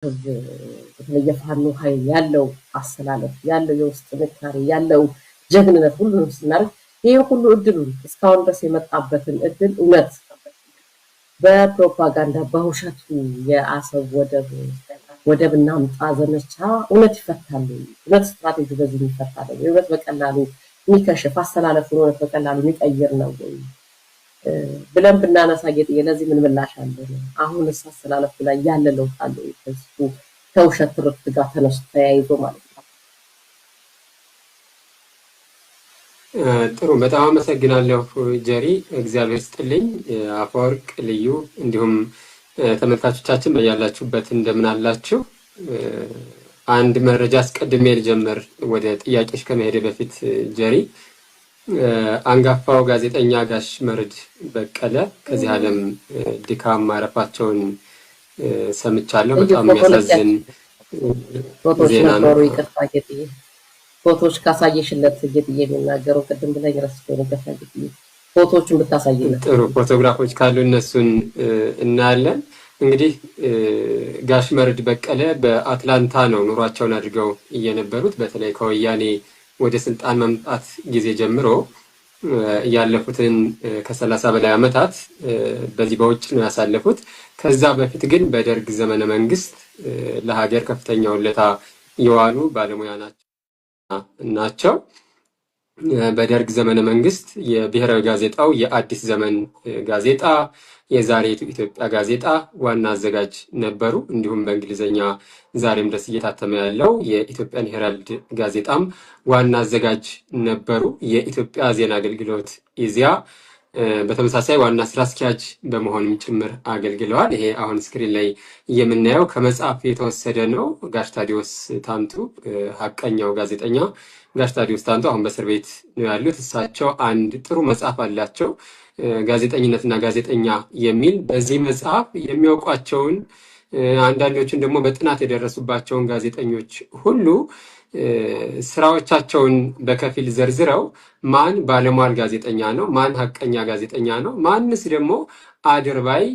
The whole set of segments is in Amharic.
በተለይ የፋኖ ኃይል ያለው አሰላለፍ ያለው የውስጥ ጥንካሬ ያለው ጀግንነት ሁሉንም ስናደርግ ይሄ ሁሉ እድሉን እስካሁን ድረስ የመጣበትን እድል እውነት በፕሮፓጋንዳ በውሸቱ የአሰብ ወደብ እናምጣ ዘመቻ እውነት ይፈታሉ? እውነት ስትራቴጂ በዚህ ይፈታል? እውነት በቀላሉ የሚከሽፍ አሰላለፉን እውነት በቀላሉ የሚቀይር ነው ወይ ብለን ብናነሳ ጌጥዬ ለዚህ ምን ምላሽ አለ? አሁን አሰላለፉ ላይ ያለ ለውጥ አለ ከሱ ከውሸት ትርክት ጋር ተነስቶ ተያይዞ ማለት ነው። ጥሩ፣ በጣም አመሰግናለሁ ጀሪ፣ እግዚአብሔር ስጥልኝ። አፈወርቅ ልዩ፣ እንዲሁም ተመልካቾቻችን በያላችሁበት እንደምን አላችሁ? አንድ መረጃ አስቀድሜ ልጀምር ወደ ጥያቄሽ ከመሄደ በፊት ጀሪ። አንጋፋው ጋዜጠኛ ጋሽ መርድ በቀለ ከዚህ ዓለም ድካም ማረፋቸውን ሰምቻለሁ። በጣም የሚያሳዝን ዜና ነው። ፎቶዎች ካሳየሽለት ጌጥዬ የሚናገረው ቅድም ብለኝ ረስቼው ነበር። ፎቶዎቹን ብታሳይለት ጥሩ። ፎቶግራፎች ካሉ እነሱን እናያለን። እንግዲህ ጋሽ መርድ በቀለ በአትላንታ ነው ኑሯቸውን አድርገው እየነበሩት። በተለይ ከወያኔ ወደ ስልጣን መምጣት ጊዜ ጀምሮ ያለፉትን ከ30 በላይ ዓመታት በዚህ በውጭ ነው ያሳለፉት። ከዛ በፊት ግን በደርግ ዘመነ መንግስት ለሀገር ከፍተኛ ውለታ የዋሉ ባለሙያ ናቸው። በደርግ ዘመነ መንግስት የብሔራዊ ጋዜጣው የአዲስ ዘመን ጋዜጣ፣ የዛሬቱ ኢትዮጵያ ጋዜጣ ዋና አዘጋጅ ነበሩ። እንዲሁም በእንግሊዝኛ ዛሬም ድረስ እየታተመ ያለው የኢትዮጵያን ሄራልድ ጋዜጣም ዋና አዘጋጅ ነበሩ። የኢትዮጵያ ዜና አገልግሎት ኢዜአ በተመሳሳይ ዋና ስራ አስኪያጅ በመሆንም ጭምር አገልግለዋል። ይሄ አሁን ስክሪን ላይ የምናየው ከመጽሐፍ የተወሰደ ነው። ጋሽ ታዲዮስ ታንቱ ሀቀኛው ጋዜጠኛ ጋሽ ታዲዮስ ታንቱ አሁን በእስር ቤት ነው ያሉት። እሳቸው አንድ ጥሩ መጽሐፍ አላቸው፣ ጋዜጠኝነትና ጋዜጠኛ የሚል። በዚህ መጽሐፍ የሚያውቋቸውን አንዳንዶችን ደግሞ በጥናት የደረሱባቸውን ጋዜጠኞች ሁሉ ስራዎቻቸውን በከፊል ዘርዝረው ማን ባለሟል ጋዜጠኛ ነው፣ ማን ሀቀኛ ጋዜጠኛ ነው፣ ማንስ ደግሞ አድርባይ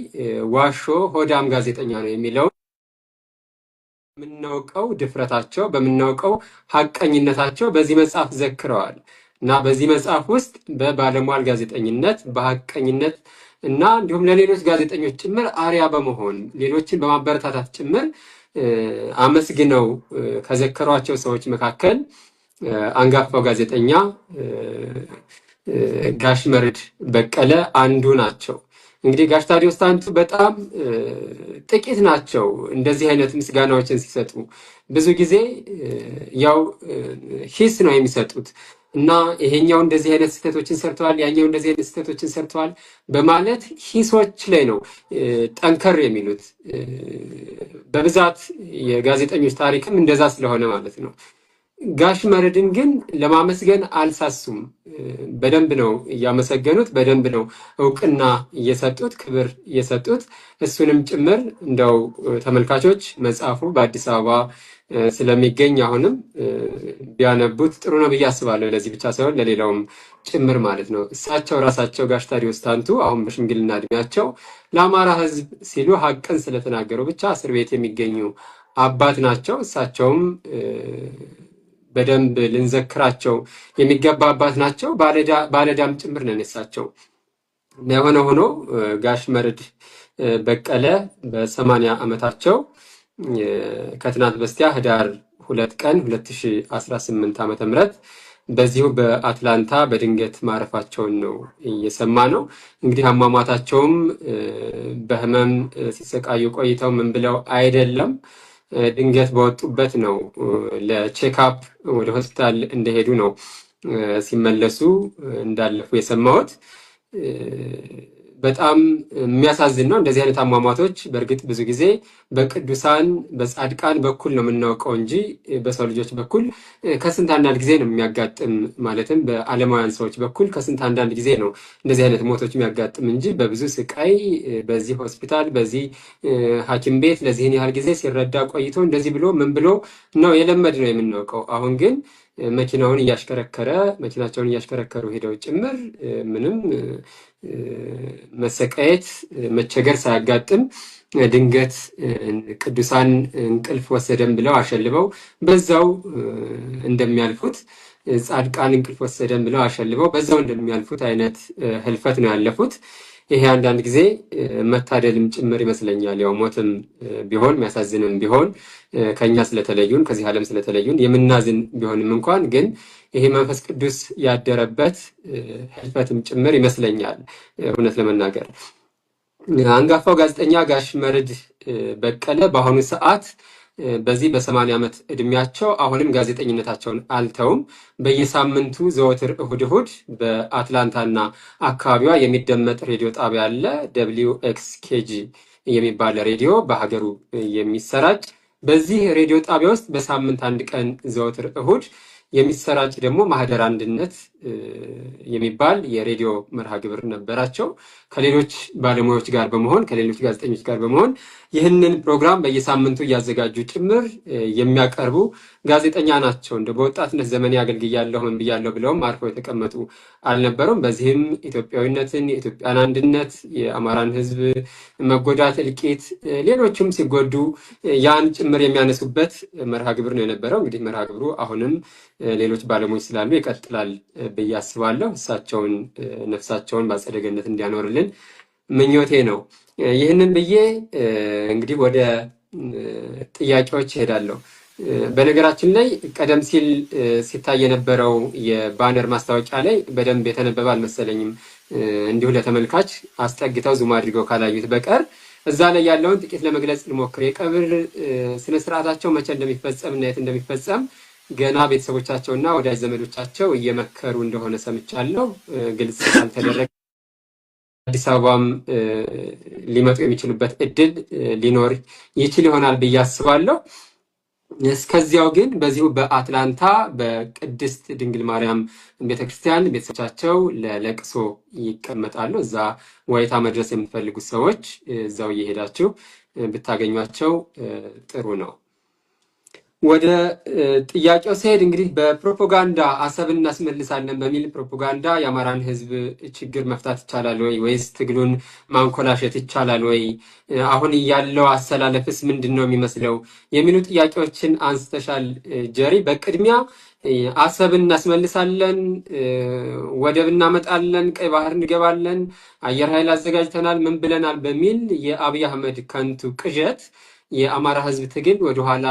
ዋሾ ሆዳም ጋዜጠኛ ነው የሚለው በምናውቀው ድፍረታቸው በምናውቀው ሀቀኝነታቸው በዚህ መጽሐፍ ዘክረዋል። እና በዚህ መጽሐፍ ውስጥ በባለሟል ጋዜጠኝነት በሀቀኝነት እና እንዲሁም ለሌሎች ጋዜጠኞች ጭምር አርያ በመሆን ሌሎችን በማበረታታት ጭምር አመስግነው ከዘከሯቸው ሰዎች መካከል አንጋፋው ጋዜጠኛ ጋሽ መርድ በቀለ አንዱ ናቸው። እንግዲህ ጋሽ ታዲዮስ ታንቱ በጣም ጥቂት ናቸው እንደዚህ አይነት ምስጋናዎችን ሲሰጡ። ብዙ ጊዜ ያው ሂስ ነው የሚሰጡት እና ይሄኛው እንደዚህ አይነት ስህተቶችን ሰርተዋል፣ ያኛው እንደዚህ አይነት ስህተቶችን ሰርተዋል በማለት ሂሶች ላይ ነው ጠንከር የሚሉት። በብዛት የጋዜጠኞች ታሪክም እንደዛ ስለሆነ ማለት ነው። ጋሽ መርድን ግን ለማመስገን አልሳሱም። በደንብ ነው እያመሰገኑት፣ በደንብ ነው እውቅና እየሰጡት፣ ክብር እየሰጡት። እሱንም ጭምር እንደው ተመልካቾች መጽሐፉ በአዲስ አበባ ስለሚገኝ አሁንም ቢያነቡት ጥሩ ነው ብዬ አስባለሁ። ለዚህ ብቻ ሳይሆን ለሌላውም ጭምር ማለት ነው። እሳቸው ራሳቸው ጋሽ ታዲዮስ ታንቱ አሁን በሽምግልና እድሜያቸው ለአማራ ሕዝብ ሲሉ ሀቅን ስለተናገሩ ብቻ እስር ቤት የሚገኙ አባት ናቸው። እሳቸውም በደንብ ልንዘክራቸው የሚገባ አባት ናቸው። ባለዳም ጭምር ነን እሳቸው። የሆነ ሆኖ ጋሽ መርድ በቀለ በ80 ዓመታቸው ከትናንት በስቲያ ህዳር 2 ቀን 2018 ዓ.ም በዚሁ በአትላንታ በድንገት ማረፋቸውን ነው እየሰማ ነው። እንግዲህ አሟሟታቸውም በህመም ሲሰቃዩ ቆይተው ምን ብለው አይደለም፣ ድንገት በወጡበት ነው ለቼክአፕ ወደ ሆስፒታል እንደሄዱ ነው ሲመለሱ እንዳለፉ የሰማሁት። በጣም የሚያሳዝን ነው። እንደዚህ አይነት አሟሟቶች በእርግጥ ብዙ ጊዜ በቅዱሳን በጻድቃን በኩል ነው የምናውቀው እንጂ በሰው ልጆች በኩል ከስንት አንዳንድ ጊዜ ነው የሚያጋጥም። ማለትም በዓለማውያን ሰዎች በኩል ከስንት አንዳንድ ጊዜ ነው እንደዚህ አይነት ሞቶች የሚያጋጥም እንጂ በብዙ ስቃይ በዚህ ሆስፒታል በዚህ ሐኪም ቤት ለዚህን ያህል ጊዜ ሲረዳ ቆይቶ እንደዚህ ብሎ ምን ብሎ ነው የለመድ ነው የምናውቀው። አሁን ግን መኪናቸውን እያሽከረከሩ ሄደው ጭምር ምንም መሰቃየት መቸገር ሳያጋጥም ድንገት ቅዱሳን እንቅልፍ ወሰደን ብለው አሸልበው በዛው እንደሚያልፉት ጻድቃን እንቅልፍ ወሰደን ብለው አሸልበው በዛው እንደሚያልፉት አይነት ህልፈት ነው ያለፉት። ይሄ አንዳንድ ጊዜ መታደልም ጭምር ይመስለኛል። ያው ሞትም ቢሆን የሚያሳዝንም ቢሆን ከኛ ስለተለዩን ከዚህ ዓለም ስለተለዩን የምናዝን ቢሆንም እንኳን ግን ይሄ መንፈስ ቅዱስ ያደረበት ህልፈትም ጭምር ይመስለኛል። እውነት ለመናገር አንጋፋው ጋዜጠኛ ጋሽ መርድ በቀለ በአሁኑ ሰዓት በዚህ በ80 ዓመት እድሜያቸው አሁንም ጋዜጠኝነታቸውን አልተውም። በየሳምንቱ ዘወትር እሁድ እሁድ በአትላንታና አካባቢዋ የሚደመጥ ሬዲዮ ጣቢያ አለ። WXKG የሚባል ሬዲዮ በሀገሩ የሚሰራጭ በዚህ ሬዲዮ ጣቢያ ውስጥ በሳምንት አንድ ቀን ዘወትር እሁድ የሚሰራጭ ደግሞ ማህደር አንድነት የሚባል የሬዲዮ መርሃ ግብር ነበራቸው። ከሌሎች ባለሙያዎች ጋር በመሆን ከሌሎች ጋዜጠኞች ጋር በመሆን ይህንን ፕሮግራም በየሳምንቱ እያዘጋጁ ጭምር የሚያቀርቡ ጋዜጠኛ ናቸው። እንደ በወጣትነት ዘመኔ አገልግያለሁ ምን ብያለሁ ብለውም አርፈው የተቀመጡ አልነበሩም። በዚህም ኢትዮጵያዊነትን፣ የኢትዮጵያን አንድነት፣ የአማራን ሕዝብ መጎዳት፣ እልቂት፣ ሌሎችም ሲጎዱ ያን ጭምር የሚያነሱበት መርሃ ግብር ነው የነበረው። እንግዲህ መርሃ ግብሩ አሁንም ሌሎች ባለሙያዎች ስላሉ ይቀጥላል ብዬ አስባለሁ። እሳቸውን ነፍሳቸውን በአጸደ ገነት እንዲያኖርልን ምኞቴ ነው። ይህንን ብዬ እንግዲህ ወደ ጥያቄዎች እሄዳለሁ። በነገራችን ላይ ቀደም ሲል ሲታይ የነበረው የባነር ማስታወቂያ ላይ በደንብ የተነበበ አልመሰለኝም። እንዲሁ ለተመልካች አስጠግተው ዙም አድርገው ካላዩት በቀር እዛ ላይ ያለውን ጥቂት ለመግለጽ ልሞክር። የቀብር ስነስርዓታቸው መቼ እንደሚፈጸም እና የት እንደሚፈጸም ገና ቤተሰቦቻቸውና ወዳጅ ዘመዶቻቸው እየመከሩ እንደሆነ ሰምቻለሁ። ግልጽ አልተደረገ። አዲስ አበባም ሊመጡ የሚችሉበት እድል ሊኖር ይችል ይሆናል ብዬ አስባለሁ። እስከዚያው ግን በዚሁ በአትላንታ በቅድስት ድንግል ማርያም ቤተክርስቲያን ቤተሰቦቻቸው ለለቅሶ ይቀመጣሉ። እዛ ዋይታ መድረስ የምትፈልጉት ሰዎች እዛው እየሄዳችሁ ብታገኟቸው ጥሩ ነው። ወደ ጥያቄው ሲሄድ እንግዲህ በፕሮፓጋንዳ አሰብን እናስመልሳለን በሚል ፕሮፓጋንዳ የአማራን ሕዝብ ችግር መፍታት ይቻላል ወይ ወይስ ትግሉን ማንኮላሸት ይቻላል ወይ? አሁን ያለው አሰላለፍስ ምንድን ነው የሚመስለው? የሚሉ ጥያቄዎችን አንስተሻል ጀሪ። በቅድሚያ አሰብን እናስመልሳለን፣ ወደብ እናመጣለን፣ ቀይ ባህር እንገባለን፣ አየር ኃይል አዘጋጅተናል፣ ምን ብለናል በሚል የአብይ አህመድ ከንቱ ቅዠት የአማራ ህዝብ ትግል ወደኋላ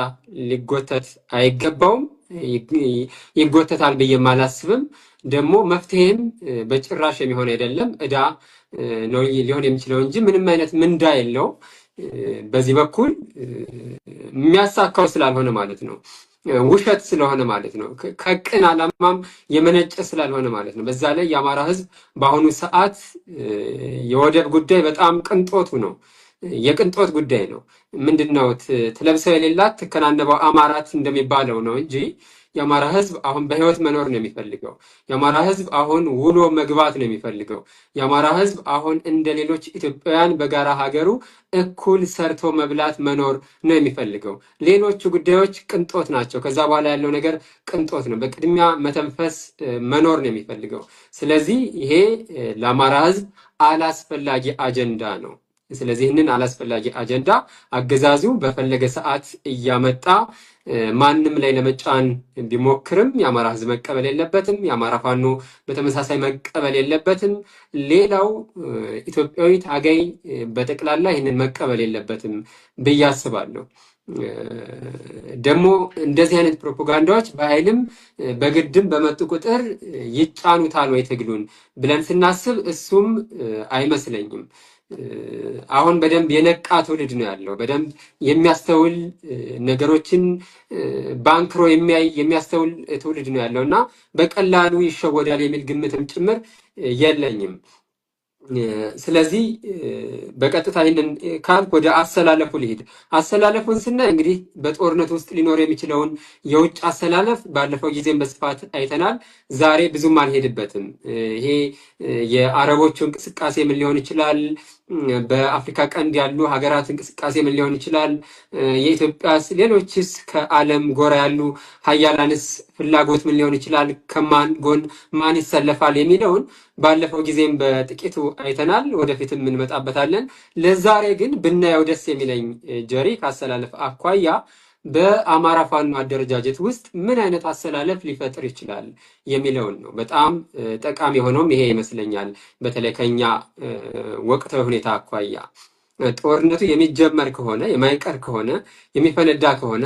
ሊጎተት አይገባውም። ይጎተታል ብዬም አላስብም። ደግሞ መፍትሄም በጭራሽ የሚሆን አይደለም። ዕዳ ነው ሊሆን የሚችለው እንጂ ምንም አይነት ምንዳ የለው። በዚህ በኩል የሚያሳካው ስላልሆነ ማለት ነው፣ ውሸት ስለሆነ ማለት ነው፣ ከቅን ዓላማም የመነጨ ስላልሆነ ማለት ነው። በዛ ላይ የአማራ ህዝብ በአሁኑ ሰዓት የወደብ ጉዳይ በጣም ቅንጦቱ ነው፣ የቅንጦት ጉዳይ ነው። ምንድነው ትለብሰው የሌላት ትከናነበው አማራት እንደሚባለው ነው እንጂ የአማራ ህዝብ አሁን በህይወት መኖር ነው የሚፈልገው። የአማራ ህዝብ አሁን ውሎ መግባት ነው የሚፈልገው። የአማራ ህዝብ አሁን እንደ ሌሎች ኢትዮጵያውያን በጋራ ሀገሩ እኩል ሰርቶ መብላት መኖር ነው የሚፈልገው። ሌሎቹ ጉዳዮች ቅንጦት ናቸው። ከዛ በኋላ ያለው ነገር ቅንጦት ነው። በቅድሚያ መተንፈስ መኖር ነው የሚፈልገው። ስለዚህ ይሄ ለአማራ ህዝብ አላስፈላጊ አጀንዳ ነው። ስለዚህ ይህንን አላስፈላጊ አጀንዳ አገዛዙ በፈለገ ሰዓት እያመጣ ማንም ላይ ለመጫን ቢሞክርም የአማራ ህዝብ መቀበል የለበትም። የአማራ ፋኖ በተመሳሳይ መቀበል የለበትም። ሌላው ኢትዮጵያዊ ታጋይ በጠቅላላ ይህንን መቀበል የለበትም ብዬ አስባለሁ። ደግሞ እንደዚህ አይነት ፕሮፓጋንዳዎች በኃይልም በግድም በመጡ ቁጥር ይጫኑታል ወይ ትግሉን ብለን ስናስብ እሱም አይመስለኝም። አሁን በደንብ የነቃ ትውልድ ነው ያለው። በደንብ የሚያስተውል ነገሮችን ባንክሮ የሚያስተውል ትውልድ ነው ያለው እና በቀላሉ ይሸወዳል የሚል ግምትም ጭምር የለኝም። ስለዚህ በቀጥታ ይህንን ካልክ ወደ አሰላለፉ ልሂድ። አሰላለፉን ስናይ እንግዲህ በጦርነት ውስጥ ሊኖር የሚችለውን የውጭ አሰላለፍ ባለፈው ጊዜም በስፋት አይተናል። ዛሬ ብዙም አልሄድበትም። ይሄ የአረቦቹ እንቅስቃሴ ምን ሊሆን ይችላል? በአፍሪካ ቀንድ ያሉ ሀገራት እንቅስቃሴ ምን ሊሆን ይችላል? የኢትዮጵያስ ሌሎችስ ከዓለም ጎራ ያሉ ሀያላንስ ፍላጎት ምን ሊሆን ይችላል? ከማን ጎን ማን ይሰለፋል? የሚለውን ባለፈው ጊዜም በጥቂቱ አይተናል፣ ወደፊትም እንመጣበታለን። ለዛሬ ግን ብናየው ደስ የሚለኝ ጀሪ ካሰላለፍ አኳያ በአማራ ፋኖ አደረጃጀት ውስጥ ምን አይነት አሰላለፍ ሊፈጥር ይችላል የሚለውን ነው። በጣም ጠቃሚ የሆነውም ይሄ ይመስለኛል። በተለይ ከኛ ወቅታዊ ሁኔታ አኳያ ጦርነቱ የሚጀመር ከሆነ የማይቀር ከሆነ የሚፈነዳ ከሆነ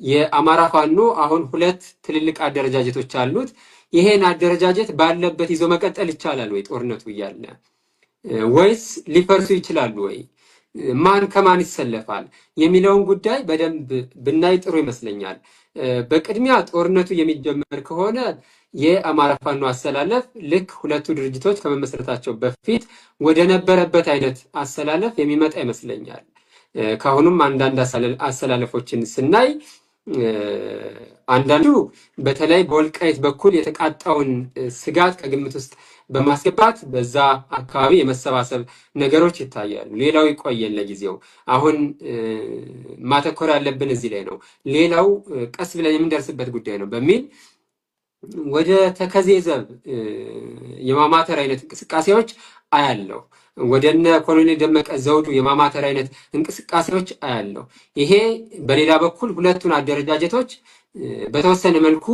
የአማራ ፋኖ አሁን 2 ትልልቅ አደረጃጀቶች አሉት። ይሄን አደረጃጀት ባለበት ይዞ መቀጠል ይቻላል ወይ ጦርነቱ እያለ ወይስ ሊፈርሱ ይችላሉ ወይ? ማን ከማን ይሰለፋል የሚለውን ጉዳይ በደንብ ብናይ ጥሩ ይመስለኛል። በቅድሚያ ጦርነቱ የሚጀመር ከሆነ የአማራ ፋኖ አሰላለፍ ልክ 2ቱ ድርጅቶች ከመመስረታቸው በፊት ወደ ነበረበት አይነት አሰላለፍ የሚመጣ ይመስለኛል። ካሁኑም አንዳንድ አሰላለፎችን ስናይ አንዳንዱ በተለይ በወልቃይት በኩል የተቃጣውን ስጋት ከግምት ውስጥ በማስገባት በዛ አካባቢ የመሰባሰብ ነገሮች ይታያሉ። ሌላው ይቆየን ለጊዜው፣ አሁን ማተኮር ያለብን እዚህ ላይ ነው፣ ሌላው ቀስ ብለን የምንደርስበት ጉዳይ ነው በሚል ወደ ተከዜዘብ የማማተር አይነት እንቅስቃሴዎች አያለው። ወደነ ኮሎኔል ደመቀ ዘውዱ የማማተር አይነት እንቅስቃሴዎች አያለው። ይሄ በሌላ በኩል 2ቱን አደረጃጀቶች በተወሰነ መልኩ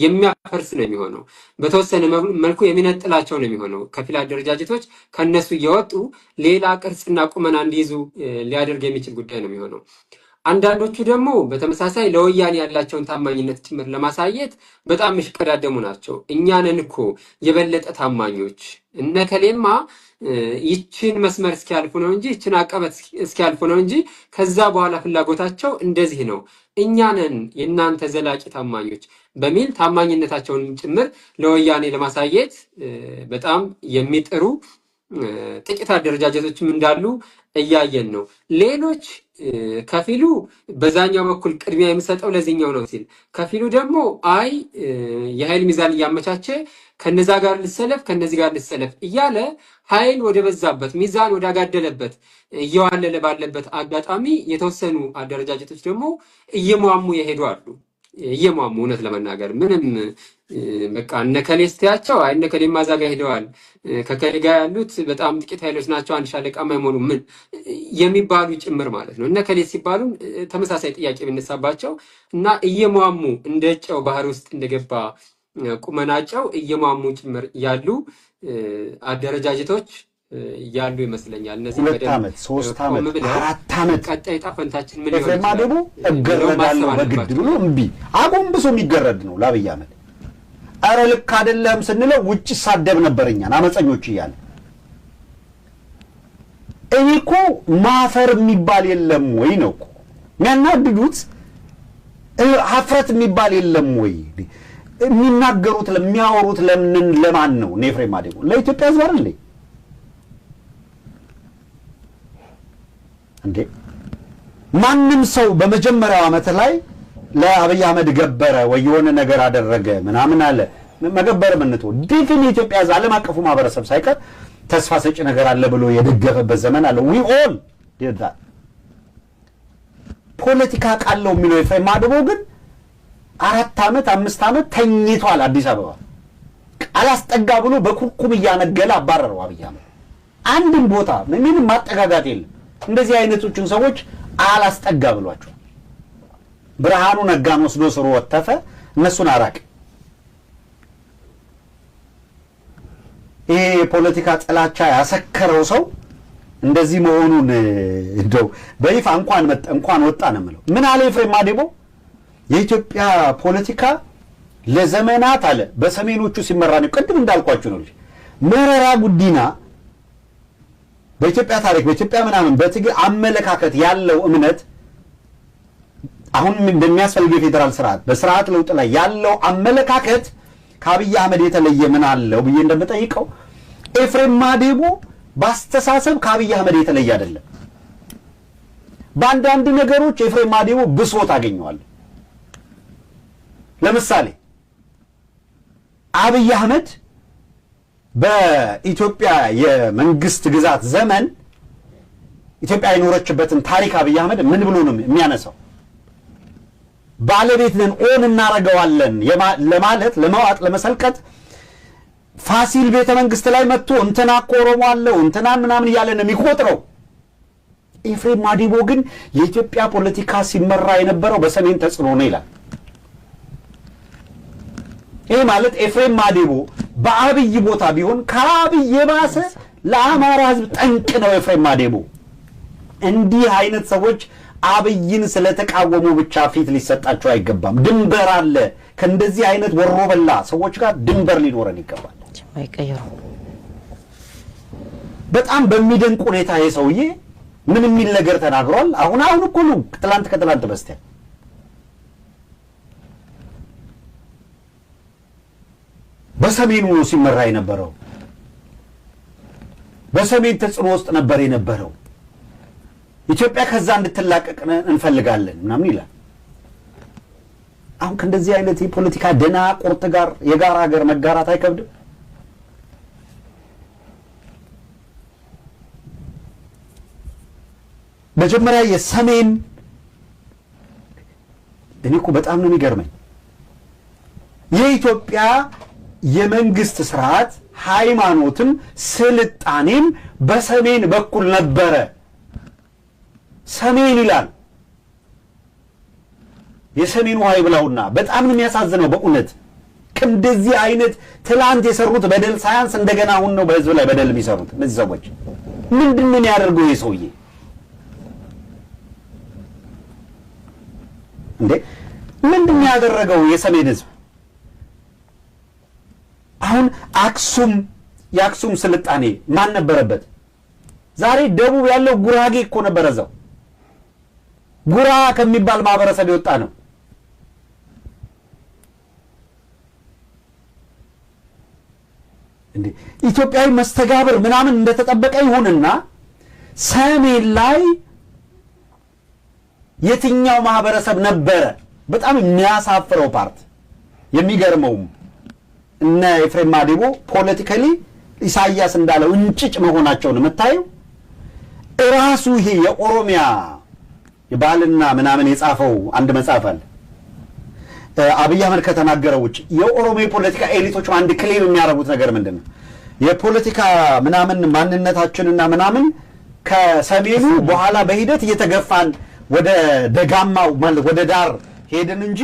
የሚያፈርስ ነው የሚሆነው፣ በተወሰነ መልኩ የሚነጥላቸው ነው የሚሆነው። ከፊል አደረጃጀቶች ከነሱ እየወጡ ሌላ ቅርጽና ቁመና እንዲይዙ ሊያደርግ የሚችል ጉዳይ ነው የሚሆነው። አንዳንዶቹ ደግሞ በተመሳሳይ ለወያኔ ያላቸውን ታማኝነት ጭምር ለማሳየት በጣም የሚሽቀዳደሙ ናቸው። እኛንን እኮ የበለጠ ታማኞች፣ እነከሌማ ይችን መስመር እስኪያልፉ ነው እንጂ ይችን አቀበት እስኪያልፉ ነው እንጂ ከዛ በኋላ ፍላጎታቸው እንደዚህ ነው፣ እኛንን የእናንተ ዘላቂ ታማኞች በሚል ታማኝነታቸውን ጭምር ለወያኔ ለማሳየት በጣም የሚጥሩ ጥቂት አደረጃጀቶችም እንዳሉ እያየን ነው። ሌሎች ከፊሉ በዛኛው በኩል ቅድሚያ የሚሰጠው ለዚህኛው ነው ሲል፣ ከፊሉ ደግሞ አይ የኃይል ሚዛን እያመቻቸ ከነዛ ጋር ልሰለፍ ከነዚህ ጋር ልሰለፍ እያለ ኃይል ወደ በዛበት ሚዛን ወደ አጋደለበት እየዋለለ ባለበት አጋጣሚ የተወሰኑ አደረጃጀቶች ደግሞ እየሟሙ የሄዱ አሉ። እየሟሙ እውነት ለመናገር ምንም በቃ እነከሌ ስትያቸው አይ እነከሌ ማዛጋ ሄደዋል፣ ከከሌ ጋር ያሉት በጣም ጥቂት ኃይሎች ናቸው፣ አንድ ሻለቃ የማይሞሉ ምን የሚባሉ ጭምር ማለት ነው። እነከሌ ሲባሉ ተመሳሳይ ጥያቄ የሚነሳባቸው እና እየሟሙ እንደ ጨው ባህር ውስጥ እንደገባ ቁመናቸው እየሟሙ ጭምር ያሉ አደረጃጀቶች ያሉ ይመስለኛል። እነዚህ 2 ዓመት 3 ዓመት 4 ዓመት ቀጣይ ዕጣ ፈንታችን ምን ኤፍሬም ማዴቦ እገረዳለሁ በግድ ብሎ እምቢ አጎንብሶ የሚገረድ ነው ለአብይ አህመድ። አረ ልክ አይደለም ስንለው ውጭ ሳደብ ነበርኛን አመፀኞች እያለ እኔ እኮ ማፈር የሚባል የለም ወይ ነው እኮ የሚያናድዱት። ሀፍረት የሚባል የለም ወይ የሚናገሩት ለሚያወሩት ለማን ነው? ኤፍሬም ማዴቦ ለኢትዮጵያ ሕዝብ አይደል እንዴ? ማንም ሰው በመጀመሪያው ዓመት ላይ ለአብይ አህመድ ገበረ ወይ የሆነ ነገር አደረገ ምናምን አለ መገበር ምንቶ ዲፊን ኢትዮጵያ ሕዝብ ዓለም አቀፉ ማህበረሰብ ሳይቀር ተስፋ ሰጪ ነገር አለ ብሎ የደገፈበት ዘመን አለ። ዊ ኦል ዲድ ዳት። ፖለቲካ ቃለው የሚለው ኤፍሬም ማዴቦ ግን 4 ዓመት 5 ዓመት ተኝቷል። አዲስ አበባ ቃል አስጠጋ ብሎ በኩርኩም እያነገለ አባረረው አብይ አህመድ። አንድም ቦታ ምንም ማጠጋጋት የለም። እንደዚህ አይነቶችን ሰዎች አላስጠጋ ብሏቸው ብርሃኑ ነጋን ወስዶ ስሩ ወተፈ፣ እነሱን አራቅ። ይሄ የፖለቲካ ጥላቻ ያሰከረው ሰው እንደዚህ መሆኑን እንደው በይፋ እንኳን ወጣ ነው የምለው። ምን አለ ኤፍሬም ማዴቦ? የኢትዮጵያ ፖለቲካ ለዘመናት አለ በሰሜኖቹ ሲመራ ነው። ቅድም እንዳልኳችሁ ነው። መረራ ጉዲና በኢትዮጵያ ታሪክ በኢትዮጵያ ምናምን በትግል አመለካከት ያለው እምነት አሁን እንደሚያስፈልግ የፌዴራል ስርዓት በስርዓት ለውጥ ላይ ያለው አመለካከት ከአብይ አህመድ የተለየ ምን አለው ብዬ እንደምጠይቀው ኤፍሬም ማዴቦ ባስተሳሰብ ከአብይ አህመድ የተለየ አይደለም። በአንዳንድ ነገሮች ኤፍሬም ማዴቦ ብሶት አገኘዋል። ለምሳሌ አብይ አህመድ በኢትዮጵያ የመንግስት ግዛት ዘመን ኢትዮጵያ የኖረችበትን ታሪክ አብይ አህመድ ምን ብሎ ነው የሚያነሳው? ባለቤት ነን ኦን እናረጋዋለን ለማለት ለማዋጥ ለመሰልቀት ፋሲል ቤተ መንግስት ላይ መጥቶ እንትና እኮ ኦሮሞ አለው እንትና ምናምን እያለ ነው የሚቆጥረው። ኤፍሬም ማዲቦ ግን የኢትዮጵያ ፖለቲካ ሲመራ የነበረው በሰሜን ተጽዕኖ ነው ይላል። ይሄ ማለት ኤፍሬም ማዲቦ በአብይ ቦታ ቢሆን ከአብይ የባሰ ለአማራ ህዝብ ጠንቅ ነው ኤፍሬም ማዲቦ። እንዲህ አይነት ሰዎች አብይን ስለተቃወሙ ብቻ ፊት ሊሰጣቸው አይገባም። ድንበር አለ። ከእንደዚህ አይነት ወሮበላ ሰዎች ጋር ድንበር ሊኖረን ይገባል። በጣም በሚደንቅ ሁኔታ የሰውዬ ምን የሚል ነገር ተናግሯል። አሁን እኮ ነው ከትላንት በስቲያ በሰሜኑ ሲመራ የነበረው በሰሜን ተጽዕኖ ውስጥ ነበር የነበረው። ኢትዮጵያ ከዛ እንድትላቀቅ እንፈልጋለን ምናምን ይላል። አሁን ከእንደዚህ አይነት የፖለቲካ ደናቁርት ጋር የጋራ ሀገር መጋራት አይከብድም? መጀመሪያ የሰሜን እኔ እኮ በጣም ነው የሚገርመኝ የኢትዮጵያ የመንግስት ስርዓት ሃይማኖትም ስልጣኔም በሰሜን በኩል ነበረ። ሰሜን ይላል የሰሜኑ ኃይብላውና በጣም ነው የሚያሳዝነው በእውነት ከእንደዚህ አይነት ትላንት የሰሩት በደል ሳያንስ እንደገና አሁን ነው በህዝብ ላይ በደል የሚሰሩት እነዚህ ሰዎች። ምንድን ነው ያደርገው ይሄ ሰውዬ እንዴ? ምንድን ያደረገው የሰሜን ህዝብ? አሁን የአክሱም ስልጣኔ ማን ነበረበት? ዛሬ ደቡብ ያለው ጉራጌ እኮ ነበረ። እዛው ጉራ ከሚባል ማህበረሰብ የወጣ ነው። እንዴ ኢትዮጵያዊ መስተጋብር ምናምን እንደተጠበቀ ይሁንና ሰሜን ላይ የትኛው ማህበረሰብ ነበረ? በጣም የሚያሳፍረው ፓርት የሚገርመውም እነ ኤፍሬም ማዲቦ ፖለቲካሊ ኢሳያስ እንዳለው እንጭጭ መሆናቸውን የምታየው እራሱ ይሄ የኦሮሚያ የባህልና ምናምን የጻፈው አንድ መጽሐፍ አለ አብይ አህመድ ከተናገረው ውጭ የኦሮሞ ፖለቲካ ኤሊቶች አንድ ክሌም የሚያደርጉት ነገር ምንድነው? የፖለቲካ ምናምን ማንነታችንና ምናምን ከሰሜኑ በኋላ በሂደት እየተገፋን ወደ ደጋማው ማለት ወደ ዳር ሄድን እንጂ